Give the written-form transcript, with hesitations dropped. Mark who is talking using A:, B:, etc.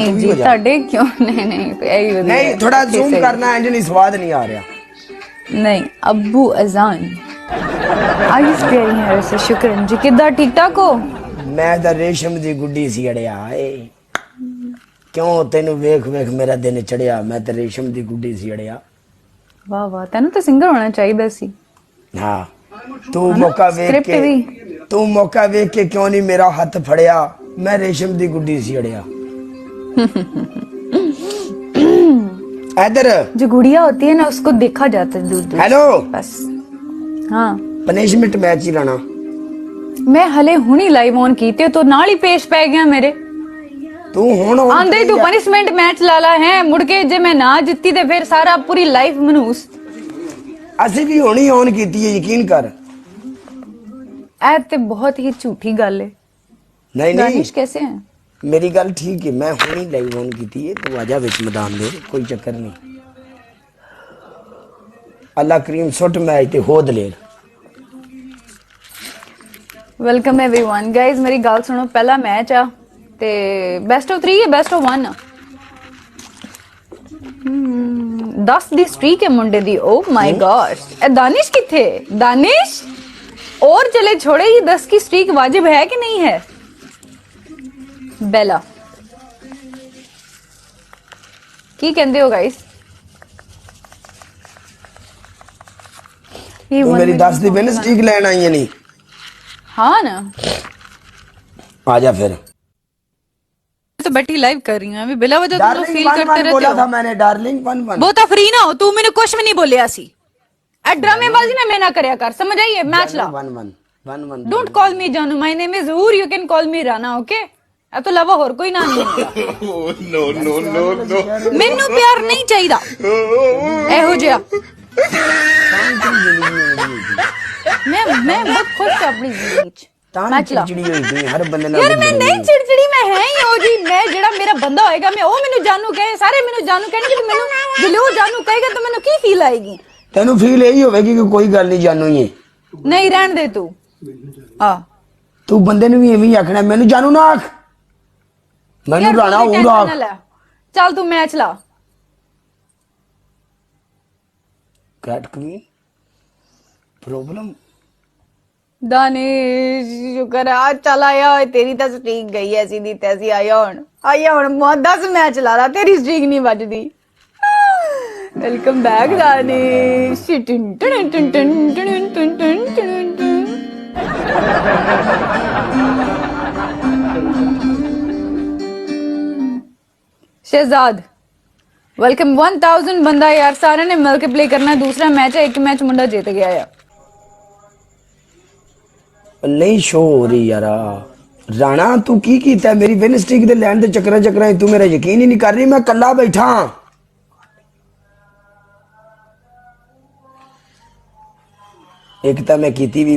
A: जी ਤੁਹਾਡੇ क्यों नहीं
B: नहीं थोड़ा जूम करना है नहीं स्वाद नहीं आ रहा
A: नहीं अब्बू अजान आई स्पेयरिंग है से शुक्रन जी किदा ठीक ठाक हो
B: मैं तो रेशम दी गुड्डी सी अड़िया क्यों तेन वेख वेख मेरा दिन चढ़िया मैं तो रेशम दी गुड्डी सी अड़िया
A: वाह वाह तेन तो सिंगर होना चाहिए सी
B: हाँ तू मौका वेख के तू मौका वेख के क्यों नहीं मेरा हाथ फड़िया मैं रेशम दी गुड्डी सी अड़िया इधर
A: जो गुड़िया होती है ना उसको देखा जाता है दूर दूर
B: हेलो
A: बस हाँ
B: पनिशमेंट मैच ही लाना
A: मैं हले हुनी लाइव ऑन कीते तो नाल ही पेश पै गया मेरे
B: तू हुन
A: आंदे तू पनिशमेंट मैच लाला है मुड़ के जे मैं ना जित्ती ते फिर सारा पूरी लाइफ मनूस
B: ਅਸੀਂ ਵੀ ਹੁਣੀ ऑन कीती है यकीन कर
A: ऐ ते बहुत ही झूठी गल है
B: नहीं नहीं
A: दानिश कैसे हैं
B: मेरी गल ठीक है मैं हुणी लाइव ऑन कीती है तू आजा विच मैदान दे कोई चक्कर नहीं अल्लाह करीम सुट मैच ते हो दलेर
A: वेलकम एवरीवन गाइस मेरी गल सुनो पहला मैच आ ते बेस्ट ऑफ 3 है बेस्ट ऑफ 1 10 दी स्ट्रीक है मुंडे दी ओ माय गॉड ए दानिश किथे दानिश और चले छोड़े ये 10 की स्ट्रीक वाजिब है कि नहीं है बेला की कहते हो गाइस
B: तू मेरी 10 दी विन स्ट्रीक लेन आई है नहीं
A: हाँ ना
B: आजा फिर
A: तो बैठी लाइव कर रही हूं अभी बिला वजह तुम फील करते रहते
B: बोला
A: हो
B: था मैंने डार्लिंग 1-1
A: बहुत फ्री ना हो तू मैंने कुछ भी नहीं बोलिया सी ए ड्रामेबाजी ना मैं ना करया कर समझ आइए मैच ला
B: 1-1
A: डोंट कॉल मी जानू my name is Hoor you can call me Rana okay ए तो लवा और कोई नाम नहीं
B: नो नो नो नो
A: ਮੈਨੂੰ ਪਿਆਰ ਨਹੀਂ ਚਾਹੀਦਾ ਇਹੋ ਜਿਹਾ मैं बहुत खुश हूं अपनी जिंदगी च मैच ला
B: चिड़चिड़ी हुई थी हर बंदे नाल
A: यार मैं नहीं चिड़चिड़ी मैं है ही हो जी मैं जेड़ा मेरा बंदा होएगा मैं ओ मेनू जानू कहे सारे मेनू जानू कहने कि मेनू दिलो जानू कहेगा तो मेनू की फील आएगी
B: तेनू फील यही होवेगी कि कोई गल नहीं जानू ही
A: नहीं रहन दे तू हां
B: तू बंदे नु भी एਵੇਂ आखना मेनू जानू ना आख मेनू राणा और आख
A: चल तू मैच ला
B: कैट क्वीन प्रॉब्लम
A: दानिश शुक्र है आज चल आया तेरी तो स्ट्रीक गई है सीधी तैसी आया हुन 10 मैच ला ला तेरी स्ट्रीक नहीं बजदी वेलकम बैक दानिश टन टन टन टन टन टन टन शहजाद वेलकम 1000 बंदा यार सारे ने मिलके प्ले करना दूसरा मैच है एक मैच मुंडा जीत गया है
B: नहीं शो हो रही यार राणा तू की कीता मेरी विन स्ट्रीक दे लैंड दे चक्कर तू मेरा यकीन ही नहीं कर रही मैं कल्ला बैठा एक तो मैं कीती भी